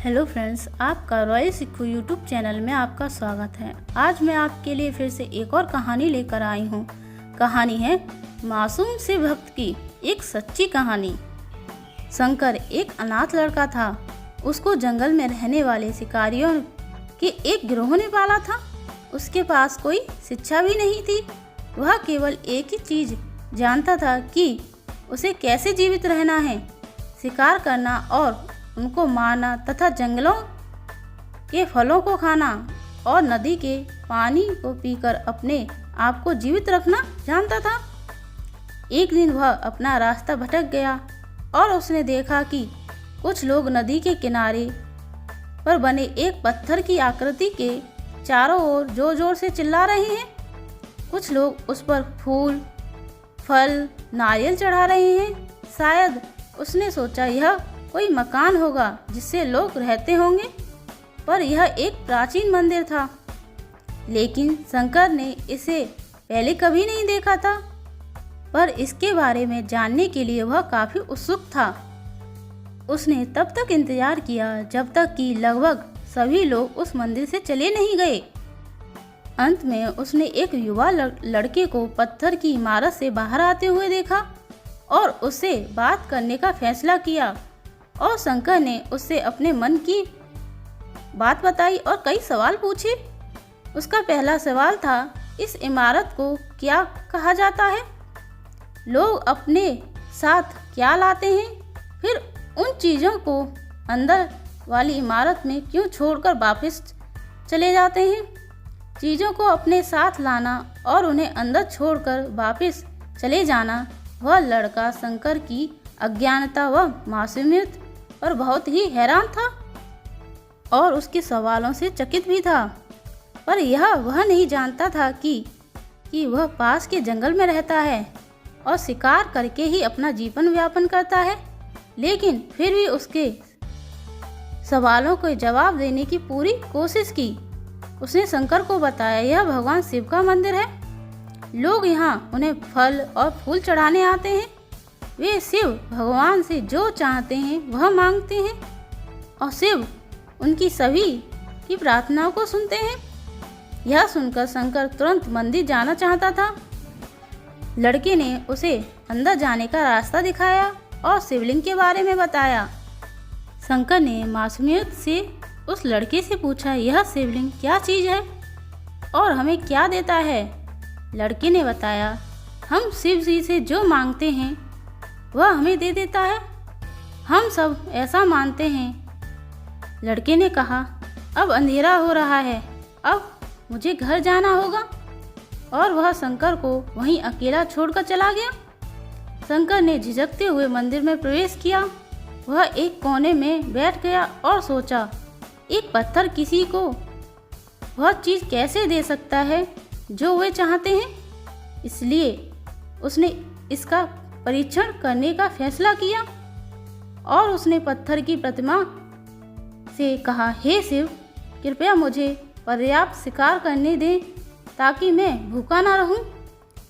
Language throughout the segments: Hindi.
हेलो फ्रेंड्स, आपका रॉयल सिक्खू यूट्यूब चैनल में आपका स्वागत है। आज मैं आपके लिए फिर से एक और कहानी लेकर आई हूँ। कहानी है मासूम से भक्त की एक सच्ची कहानी। शंकर एक अनाथ लड़का था। उसको जंगल में रहने वाले शिकारियों के एक गिरोह ने पाला था। उसके पास कोई शिक्षा भी नहीं थी। वह केवल एक ही चीज़ जानता था कि उसे कैसे जीवित रहना है, शिकार करना और उनको मारना तथा जंगलों के फलों को खाना और नदी के पानी को पीकर अपने आप को जीवित रखना जानता था। एक दिन वह अपना रास्ता भटक गया और उसने देखा कि कुछ लोग नदी के किनारे पर बने एक पत्थर की आकृति के चारों ओर जोर जोर से चिल्ला रहे हैं। कुछ लोग उस पर फूल, फल, नारियल चढ़ा रहे हैं। शायद उसने सोचा यह कोई मकान होगा जिससे लोग रहते होंगे, पर यह एक प्राचीन मंदिर था। लेकिन शंकर ने इसे पहले कभी नहीं देखा था, पर इसके बारे में जानने के लिए वह काफ़ी उत्सुक था। उसने तब तक इंतजार किया जब तक कि लगभग सभी लोग उस मंदिर से चले नहीं गए। अंत में उसने एक युवा लड़के को पत्थर की इमारत से बाहर आते हुए देखा और उससे बात करने का फैसला किया। और शंकर ने उससे अपने मन की बात बताई और कई सवाल पूछे। उसका पहला सवाल था, इस इमारत को क्या कहा जाता है? लोग अपने साथ क्या लाते हैं? फिर उन चीज़ों को अंदर वाली इमारत में क्यों छोड़कर वापस चले जाते हैं? चीज़ों को अपने साथ लाना और उन्हें अंदर छोड़कर वापस चले जाना। वह लड़का शंकर की अज्ञानता व मासूमियत पर बहुत ही हैरान था और उसके सवालों से चकित भी था। पर यह वह नहीं जानता था कि वह पास के जंगल में रहता है और शिकार करके ही अपना जीवन यापन करता है। लेकिन फिर भी उसके सवालों को जवाब देने की पूरी कोशिश की। उसने शंकर को बताया, यह भगवान शिव का मंदिर है। लोग यहाँ उन्हें फल और फूल चढ़ाने आते हैं। वे शिव भगवान से जो चाहते हैं वह मांगते हैं और शिव उनकी सभी की प्रार्थनाओं को सुनते हैं। यह सुनकर शंकर तुरंत मंदिर जाना चाहता था। लड़के ने उसे अंदर जाने का रास्ता दिखाया और शिवलिंग के बारे में बताया। शंकर ने मासूमियत से उस लड़के से पूछा, यह शिवलिंग क्या चीज़ है और हमें क्या देता है? लड़के ने बताया, हम शिव जी से जो मांगते हैं वह हमें दे देता है। हम सब ऐसा मानते हैं। लड़के ने कहा, अब अंधेरा हो रहा है, अब मुझे घर जाना होगा। और वह शंकर को वहीं अकेला छोड़कर चला गया। शंकर ने झिझकते हुए मंदिर में प्रवेश किया। वह एक कोने में बैठ गया और सोचा, एक पत्थर किसी को वह चीज़ कैसे दे सकता है जो वे चाहते हैं? इसलिए उसने इसका परीक्षण करने का फैसला किया और उसने पत्थर की प्रतिमा से कहा, हे शिव, कृपया मुझे पर्याप्त शिकार करने दें ताकि मैं भूखा ना रहूं।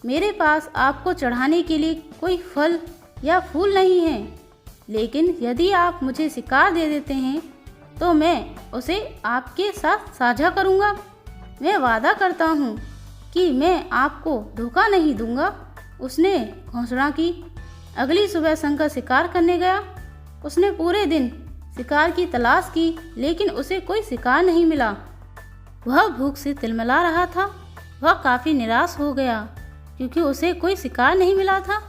मेरे पास आपको चढ़ाने के लिए कोई फल या फूल नहीं है, लेकिन यदि आप मुझे शिकार दे देते हैं तो मैं उसे आपके साथ साझा करूंगा। मैं वादा करता हूं कि मैं आपको धोखा नहीं दूंगा। उसने घोषणा की। अगली सुबह शंकर शिकार करने गया। उसने पूरे दिन शिकार की तलाश की, लेकिन उसे कोई शिकार नहीं मिला। वह भूख से तिलमिला रहा था। वह काफ़ी निराश हो गया क्योंकि उसे कोई शिकार नहीं मिला था।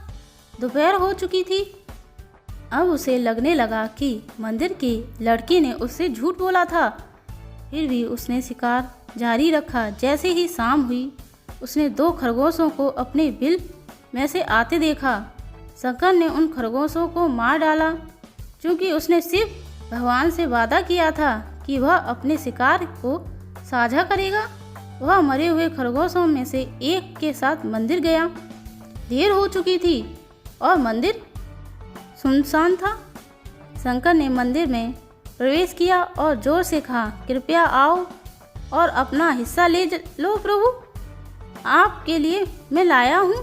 दोपहर हो चुकी थी। अब उसे लगने लगा कि मंदिर के लड़के ने उससे झूठ बोला था। फिर भी उसने शिकार जारी रखा। जैसे ही शाम हुई, उसने 2 खरगोशों को अपने बिल में से आते देखा। शंकर ने उन खरगोशों को मार डाला। क्योंकि उसने शिव भगवान से वादा किया था कि वह अपने शिकार को साझा करेगा, वह मरे हुए खरगोशों में से एक के साथ मंदिर गया। देर हो चुकी थी और मंदिर सुनसान था। शंकर ने मंदिर में प्रवेश किया और जोर से कहा, कृपया आओ और अपना हिस्सा ले लो प्रभु, आपके लिए मैं लाया हूँ।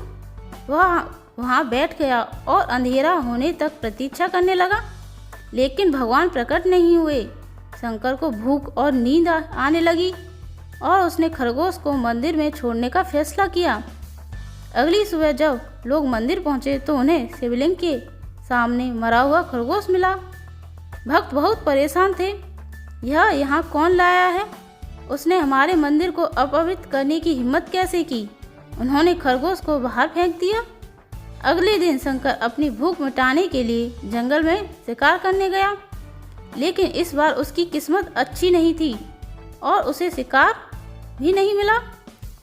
वह वहाँ बैठ गया और अंधेरा होने तक प्रतीक्षा करने लगा, लेकिन भगवान प्रकट नहीं हुए। शंकर को भूख और नींद आने लगी और उसने खरगोश को मंदिर में छोड़ने का फैसला किया। अगली सुबह जब लोग मंदिर पहुंचे तो उन्हें शिवलिंग के सामने मरा हुआ खरगोश मिला। भक्त बहुत परेशान थे। यह यहाँ कौन लाया है? उसने हमारे मंदिर को अपवित्र करने की हिम्मत कैसे की? उन्होंने खरगोश को बाहर फेंक दिया। अगले दिन शंकर अपनी भूख मिटाने के लिए जंगल में शिकार करने गया, लेकिन इस बार उसकी किस्मत अच्छी नहीं थी और उसे शिकार भी नहीं मिला।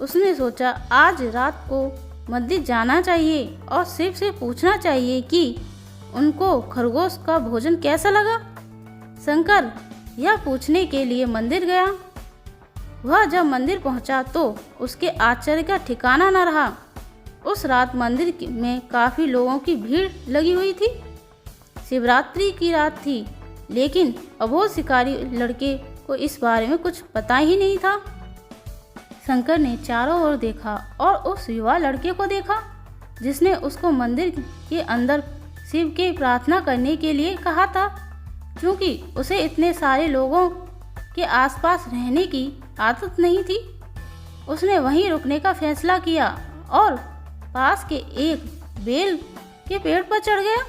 उसने सोचा आज रात को मंदिर जाना चाहिए और शिव से पूछना चाहिए कि उनको खरगोश का भोजन कैसा लगा। शंकर यह पूछने के लिए मंदिर गया। वह जब मंदिर पहुंचा तो उसके आश्चर्य का ठिकाना न रहा। उस रात मंदिर में काफ़ी लोगों की भीड़ लगी हुई थी। शिवरात्रि की रात थी, लेकिन अबोध शिकारी लड़के को इस बारे में कुछ पता ही नहीं था। शंकर ने चारों ओर देखा और उस युवा लड़के को देखा जिसने उसको मंदिर के अंदर शिव की प्रार्थना करने के लिए कहा था। क्योंकि उसे इतने सारे लोगों के आसपास रहने की आदत नहीं थी, उसने वहीं रुकने का फैसला किया और पास के एक बेल के पेड़ पर चढ़ गया।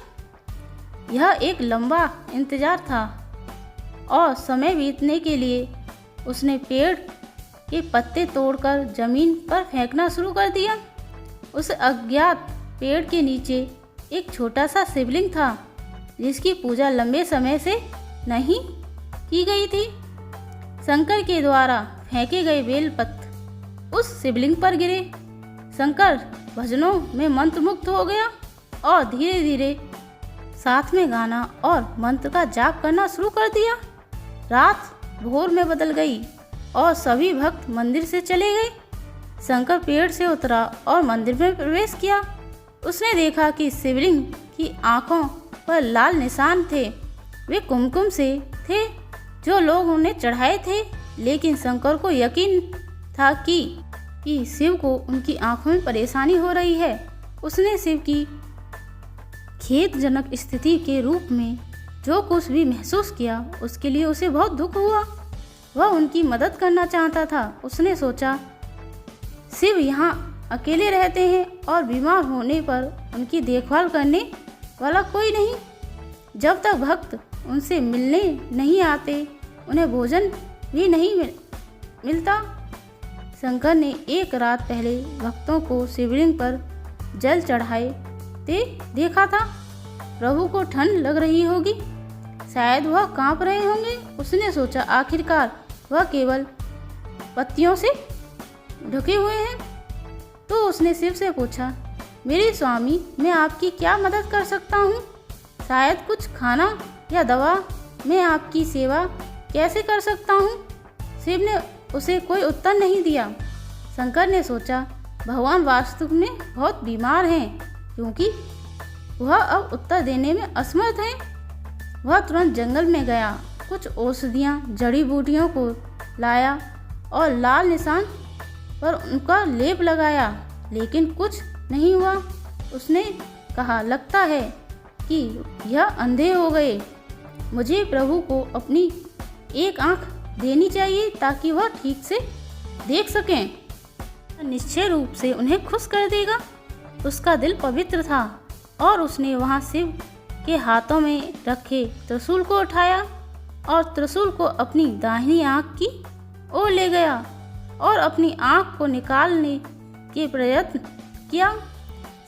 यह एक लंबा इंतजार था और समय बीतने के लिए उसने पेड़ के पत्ते तोड़कर जमीन पर फेंकना शुरू कर दिया। उस अज्ञात पेड़ के नीचे एक छोटा सा शिवलिंग था जिसकी पूजा लंबे समय से नहीं की गई थी। शंकर के द्वारा फेंके गए बेलपत्र उस शिवलिंग पर गिरे। शंकर भजनों में मंत्रमुग्ध हो गया और धीरे धीरे साथ में गाना और मंत्र का जाप करना शुरू कर दिया। रात भोर में बदल गई और सभी भक्त मंदिर से चले गए। शंकर पेड़ से उतरा और मंदिर में प्रवेश किया। उसने देखा कि शिवलिंग की आंखों पर लाल निशान थे। वे कुमकुम से थे जो लोग उन्हें चढ़ाए थे, लेकिन शंकर को यकीन था कि शिव को उनकी आंखों में परेशानी हो रही है। उसने शिव की खेदजनक स्थिति के रूप में जो कुछ भी महसूस किया उसके लिए उसे बहुत दुख हुआ। वह उनकी मदद करना चाहता था। उसने सोचा शिव यहाँ अकेले रहते हैं और बीमार होने पर उनकी देखभाल करने वाला कोई नहीं। जब तक भक्त उनसे मिलने नहीं आते उन्हें भोजन भी नहीं मिलता। शंकर ने एक रात पहले भक्तों को शिवलिंग पर जल चढ़ाते देखा था। प्रभु को ठंड लग रही होगी, शायद वह कांप रहे होंगे। उसने सोचा आखिरकार वह केवल पत्तियों से ढके हुए हैं। तो उसने शिव से पूछा, मेरे स्वामी, मैं आपकी क्या मदद कर सकता हूँ? शायद कुछ खाना या दवा। मैं आपकी सेवा कैसे कर सकता हूँ? शिव ने उसे कोई उत्तर नहीं दिया। शंकर ने सोचा भगवान वास्तव में बहुत बीमार हैं, क्योंकि वह अब उत्तर देने में असमर्थ हैं। वह तुरंत जंगल में गया, कुछ औषधियाँ जड़ी बूटियों को लाया और लाल निशान पर उनका लेप लगाया, लेकिन कुछ नहीं हुआ। उसने कहा, लगता है कि यह अंधे हो गए। मुझे प्रभु को अपनी एक आंख देनी चाहिए ताकि वह ठीक से देख सकें। निश्चय रूप से उन्हें खुश कर देगा। उसका दिल पवित्र था और उसने वहां शिव के हाथों में रखे त्रिशूल को उठाया और त्रिशूल को अपनी दाहिनी आंख की ओर ले गया और अपनी आंख को निकालने के प्रयत्न किया।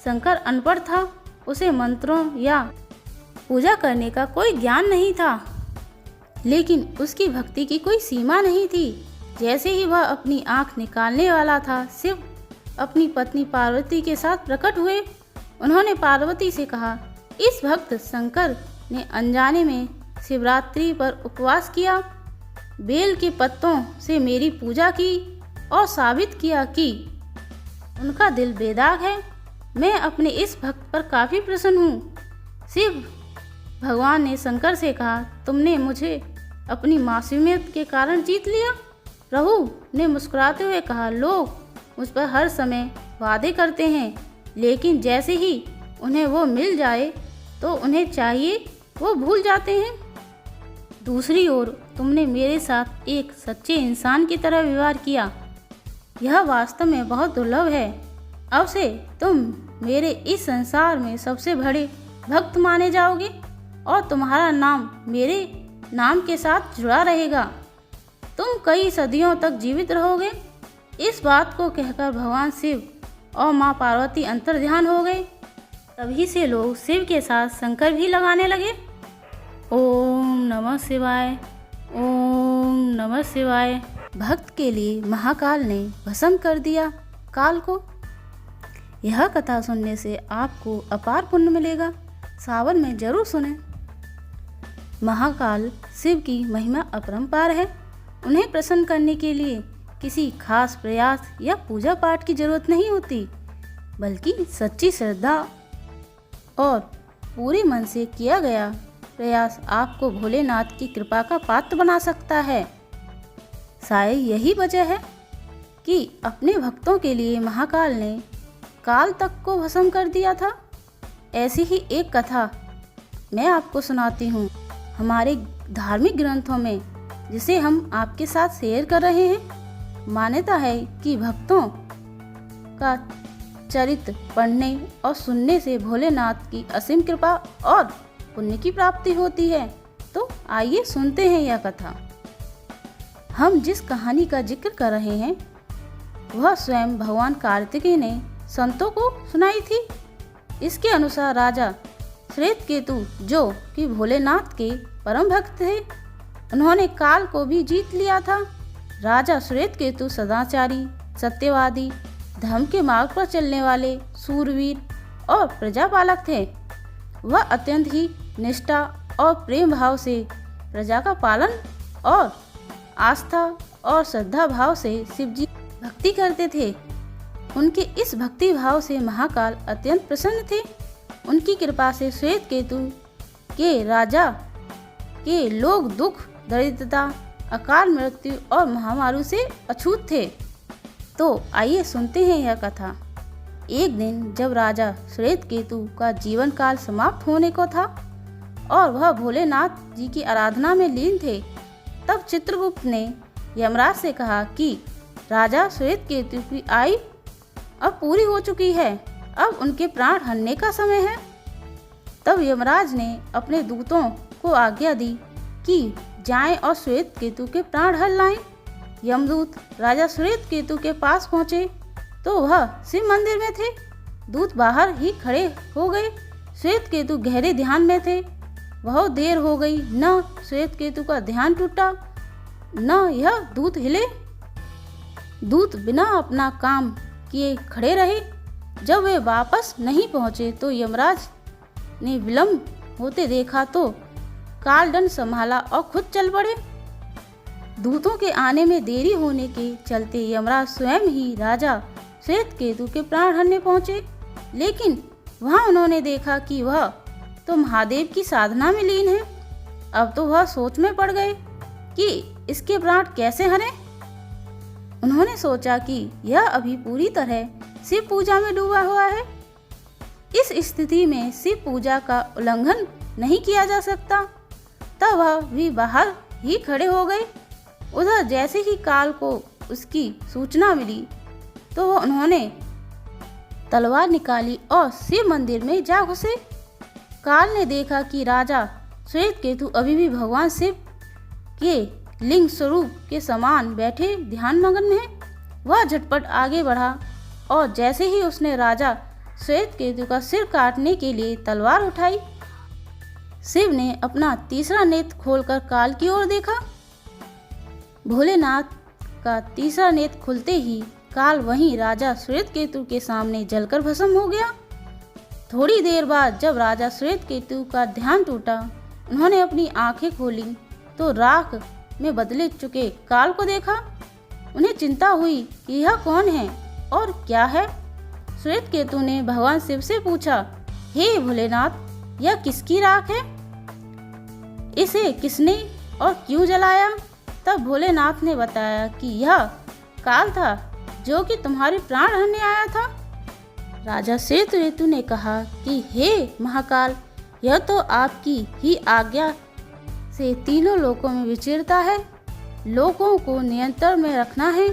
शंकर अनपढ़ था, उसे मंत्रों या पूजा करने का कोई ज्ञान नहीं था, लेकिन उसकी भक्ति की कोई सीमा नहीं थी। जैसे ही वह अपनी आंख निकालने वाला था, शिव अपनी पत्नी पार्वती के साथ प्रकट हुए। उन्होंने पार्वती से कहा, इस भक्त शंकर ने अनजाने में शिवरात्रि पर उपवास किया, बेल के पत्तों से मेरी पूजा की और साबित किया कि उनका दिल बेदाग है। मैं अपने इस भक्त पर काफ़ी प्रसन्न हूँ। शिव भगवान ने शंकर से कहा, तुमने मुझे अपनी मासूमियत के कारण जीत लिया। प्रभु ने मुस्कुराते हुए कहा, लोग मुझ पर हर समय वादे करते हैं, लेकिन जैसे ही उन्हें वो मिल जाए तो उन्हें चाहिए वो भूल जाते हैं। दूसरी ओर तुमने मेरे साथ एक सच्चे इंसान की तरह व्यवहार किया। यह वास्तव में बहुत दुर्लभ है। अब से तुम मेरे इस संसार में सबसे बड़े भक्त माने जाओगे और तुम्हारा नाम मेरे नाम के साथ जुड़ा रहेगा। तुम कई सदियों तक जीवित रहोगे। इस बात को कहकर भगवान शिव और माँ पार्वती अंतर्ध्यान हो गए। तभी से लोग शिव के साथ शंकर भी लगाने लगे। ओम नमः शिवाय, ओम नमः शिवाय। भक्त के लिए महाकाल ने भस्म कर दिया काल को। यह कथा सुनने से आपको अपार पुण्य मिलेगा। सावन में जरूर सुनें। महाकाल शिव की महिमा अपरंपार है। उन्हें प्रसन्न करने के लिए किसी खास प्रयास या पूजा पाठ की जरूरत नहीं होती, बल्कि सच्ची श्रद्धा और पूरे मन से किया गया प्रयास आपको भोलेनाथ की कृपा का पात्र बना सकता है। शायद यही वजह है कि अपने भक्तों के लिए महाकाल ने काल तक को भस्म कर दिया था। ऐसी ही एक कथा मैं आपको सुनाती हूँ हमारे धार्मिक ग्रंथों में, जिसे हम आपके साथ शेयर कर रहे हैं। मान्यता है कि भक्तों का चरित्र पढ़ने और सुनने से भोलेनाथ की असीम कृपा और पुण्य की प्राप्ति होती है। तो आइए सुनते हैं यह कथा। हम जिस कहानी का जिक्र कर रहे हैं वह स्वयं भगवान कार्तिकेय ने संतों को सुनाई थी। इसके अनुसार राजा श्वेतकेतु, जो कि भोलेनाथ के परम भक्त थे, उन्होंने काल को भी जीत लिया था। राजा श्वेतकेतु सदाचारी, सत्यवादी, धर्म के मार्ग पर चलने वाले सूरवीर और प्रजापालक थे। वह अत्यंत ही निष्ठा और प्रेम भाव से प्रजा का पालन और आस्था और श्रद्धा भाव से शिवजी भक्ति करते थे। उनके इस भक्ति भाव से महाकाल अत्यंत प्रसन्न थे। उनकी कृपा से श्वेतकेतु के राजा के लोग दुख, दरिद्रता, अकाल मृत्यु और महामारी से अछूत थे। तो आइए सुनते हैं यह कथा। एक दिन जब राजा श्वेतकेतु का जीवन काल समाप्त होने को था और वह भोलेनाथ जी की आराधना में लीन थे, तब चित्रगुप्त ने यमराज से कहा कि राजा श्वेतकेतु की आयु अब पूरी हो चुकी है, अब उनके प्राण हरने का समय है। तब यमराज ने अपने दूतों को आज्ञा दी कि जाएं और श्वेतकेतु के प्राण हर लाएं। यमदूत राजा श्वेतकेतु के पास पहुँचे तो वह शिव मंदिर में थे। दूत बाहर ही खड़े हो गए। श्वेतकेतु गहरे ध्यान में थे। बहुत देर हो गई, न श्वेतकेतु का ध्यान टूटा न यह दूत हिले। दूत बिना अपना काम किए खड़े रहे। जब वे वापस नहीं पहुंचे तो यमराज ने विलंब होते देखा तो कालदंड संभाला और खुद चल पड़े। दूतों के आने में देरी होने के चलते यमराज स्वयं ही राजा श्वेतकेतु के प्राण हरने पहुंचे, लेकिन वहां उन्होंने देखा कि वह तो महादेव की साधना में लीन है। अब तो वह सोच में पड़ गए कि इसके प्राण कैसे हरें। उन्होंने सोचा कि यह अभी पूरी तरह शिव पूजा में डूबा हुआ है। इस स्थिति में शिव पूजा का उल्लंघन नहीं किया जा सकता। तब वह भी बाहर ही खड़े हो गए। उधर जैसे ही काल को उसकी सूचना मिली तो उन्होंने तलवार निकाली और शिव मंदिर में जा घुसे। काल ने देखा कि राजा श्वेतकेतु अभी भी भगवान शिव के लिंग स्वरूप के समान बैठे ध्यान मग्न है। वह झटपट आगे बढ़ा और जैसे ही उसने राजा श्वेतकेतु का सिर काटने के लिए तलवार उठाई, शिव ने अपना तीसरा नेत्र खोलकर काल की ओर देखा। भोलेनाथ का तीसरा नेत्र खुलते ही काल वहीं राजा श्वेतकेतु के सामने जलकर भस्म हो गया। थोड़ी देर बाद जब राजा श्वेतकेतु का ध्यान टूटा, उन्होंने अपनी आंखें खोली तो राख में बदले चुके काल को देखा। उन्हें चिंता हुई कि यह कौन है और क्या है। श्वेतकेतु ने भगवान शिव से पूछा, हे भोलेनाथ, यह किसकी राख है? इसे किसने और क्यों जलाया? तब भोलेनाथ ने बताया कि यह काल था जो कि तुम्हारे प्राण हरने आया था। राजा श्वेतकेतु ने कहा कि हे महाकाल, यह तो आपकी ही आज्ञा से तीनों लोकों में विचरता है। लोगों को नियंत्रण में रखना है,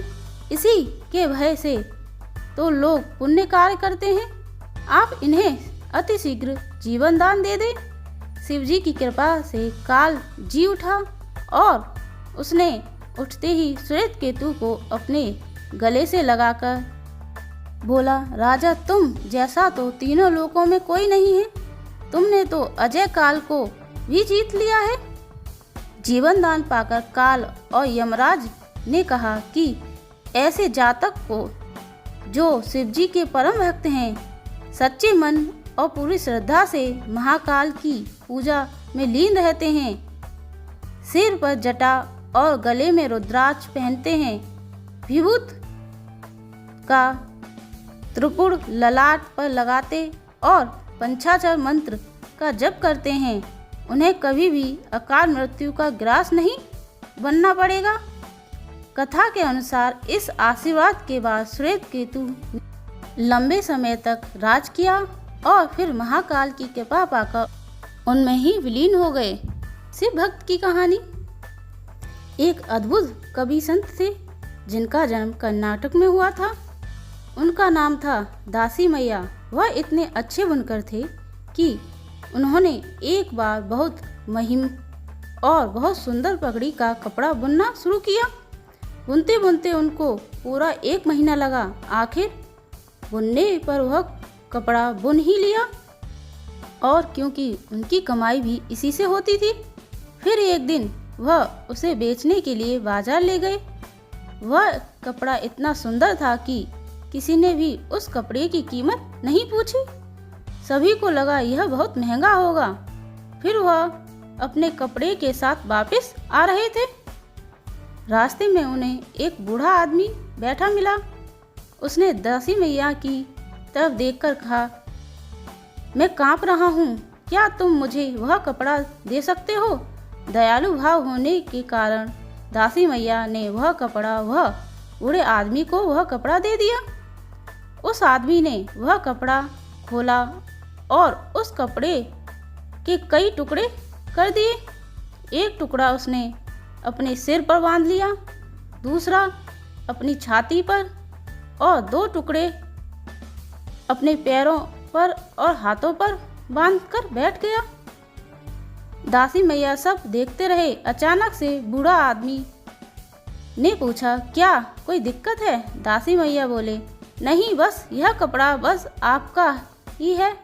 इसी के भय से तो लोग पुण्य कार्य करते हैं। आप इन्हें अतिशीघ्र जीवन दान दे दें। शिवजी की कृपा से काल जी उठा और उसने उठते ही श्वेत केतु को अपने गले से लगाकर बोला, राजा तुम जैसा तो तीनों लोकों में कोई नहीं है। तुमने तो अजय काल को भी जीत लिया है। जीवन दान पाकर काल और यमराज ने कहा कि ऐसे जातक को जो शिवजी के परम भक्त हैं, सच्चे मन और पूरी श्रद्धा से महाकाल की पूजा में लीन रहते हैं, सिर पर जटा और गले में रुद्राक्ष पहनते हैं, विभूत का त्रिपुर ललाट पर लगाते और पंचाक्षर मंत्र का जप करते हैं, उन्हें कभी भी अकाल मृत्यु का ग्रास नहीं बनना पड़ेगा। कथा के अनुसार इस आशीर्वाद के बाद श्वेत केतु लंबे समय तक राज किया और फिर महाकाल की कृपा पाकर उनमें ही विलीन हो गए। शिव भक्त की कहानी। एक अद्भुत कवि संत थे जिनका जन्म कर्नाटक में हुआ था। उनका नाम था दासी मैया। वह इतने अच्छे बुनकर थे कि उन्होंने एक बार बहुत मुहिम और बहुत सुंदर पगड़ी का कपड़ा बुनना शुरू किया। बुनते बुनते उनको पूरा 1 महीना लगा। आखिर बुनने पर वह कपड़ा बुन ही लिया, और क्योंकि उनकी कमाई भी इसी से होती थी। फिर एक दिन वह उसे बेचने के लिए बाजार ले गए। वह कपड़ा इतना सुंदर था कि किसी ने भी उस कपड़े की कीमत नहीं पूछी। सभी को लगा यह बहुत महंगा होगा। फिर वह अपने कपड़े के साथ वापस आ रहे थे। रास्ते में उन्हें एक बूढ़ा आदमी बैठा मिला। उसने दासी मैया की तरफ देखकर कहा, मैं कांप रहा हूँ, क्या तुम मुझे वह कपड़ा दे सकते हो? दयालु भाव होने के कारण दासी मैया ने वह बूढ़े आदमी को वह कपड़ा दे दिया। उस आदमी ने वह कपड़ा खोला और उस कपड़े के कई टुकड़े कर दिए। एक टुकड़ा उसने अपने सिर पर बांध लिया, दूसरा अपनी छाती पर और 2 टुकड़े अपने पैरों पर और हाथों पर बांधकर बैठ गया। दासी मैया सब देखते रहे। अचानक से बूढ़ा आदमी ने पूछा, क्या कोई दिक्कत है? दासी मैया बोले, नहीं, बस यह कपड़ा बस आपका ही है,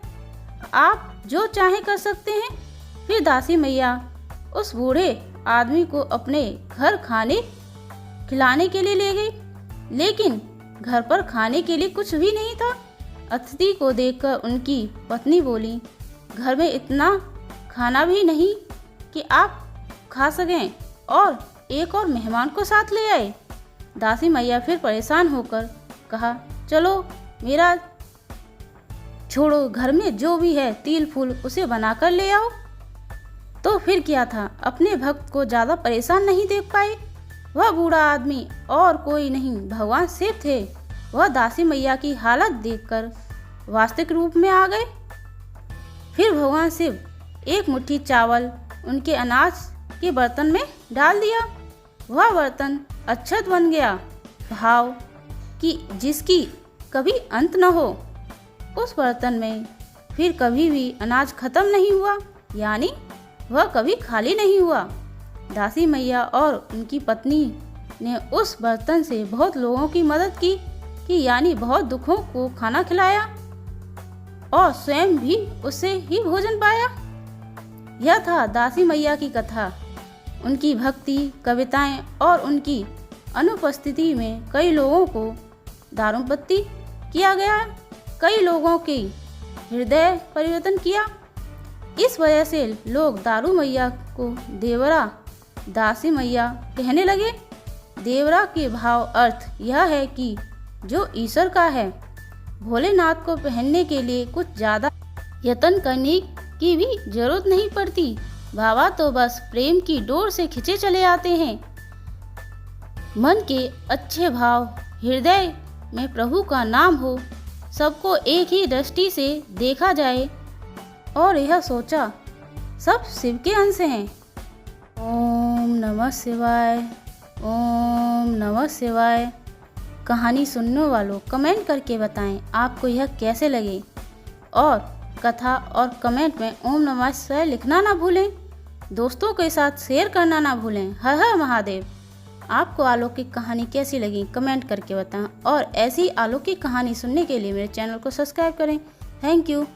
आप जो चाहे कर सकते हैं। फिर दासी मैया उस बूढ़े आदमी को अपने घर खाने खिलाने के लिए ले गई, लेकिन घर पर खाने के लिए कुछ भी नहीं था। अतिथि को देखकर उनकी पत्नी बोली, घर में इतना खाना भी नहीं कि आप खा सकें, और एक और मेहमान को साथ ले आए। दासी मैया फिर परेशान होकर कहा, चलो मेरा छोड़ो, घर में जो भी है तिल फूल उसे बनाकर ले आओ। तो फिर क्या था, अपने भक्त को ज़्यादा परेशान नहीं देख पाए। वह बूढ़ा आदमी और कोई नहीं, भगवान शिव थे। वह दासी मैया की हालत देखकर वास्तविक रूप में आ गए। फिर भगवान शिव एक मुट्ठी चावल उनके अनाज के बर्तन में डाल दिया। वह बर्तन अक्षत बन गया, भाव कि जिसकी कभी अंत न हो। उस बर्तन में फिर कभी भी अनाज खत्म नहीं हुआ, यानी वह कभी खाली नहीं हुआ। दासी मैया और उनकी पत्नी ने उस बर्तन से बहुत लोगों की मदद की कि यानी बहुत दुखों को खाना खिलाया और स्वयं भी उससे ही भोजन पाया। यह था दासी मैया की कथा। उनकी भक्ति, कविताएं और उनकी अनुपस्थिति में कई लोगों को दारुपत्ती किया गया, कई लोगों के हृदय परिवर्तन किया। इस वजह से लोग दारू मैया को देवरा दासी मैया कहने लगे। देवरा के भाव अर्थ यह है कि जो ईश्वर का है। भोलेनाथ को पहनने के लिए कुछ ज़्यादा यत्न करने की भी जरूरत नहीं पड़ती। बाबा तो बस प्रेम की डोर से खिंचे चले आते हैं। मन के अच्छे भाव, हृदय में प्रभु का नाम हो, सबको एक ही दृष्टि से देखा जाए और यह सोचा सब शिव के अंश हैं। ओम नमः शिवाय। ओम नमः शिवाय। कहानी सुनने वालों कमेंट करके बताएं आपको यह कैसे लगी, और कथा और कमेंट में ओम नमः शिवाय लिखना ना भूलें। दोस्तों के साथ शेयर करना ना भूलें। हर हर महादेव। आपको अलौकिक कहानी कैसी लगी कमेंट करके बताएं, और ऐसी अलौकिक कहानी सुनने के लिए मेरे चैनल को सब्सक्राइब करें। Thank you.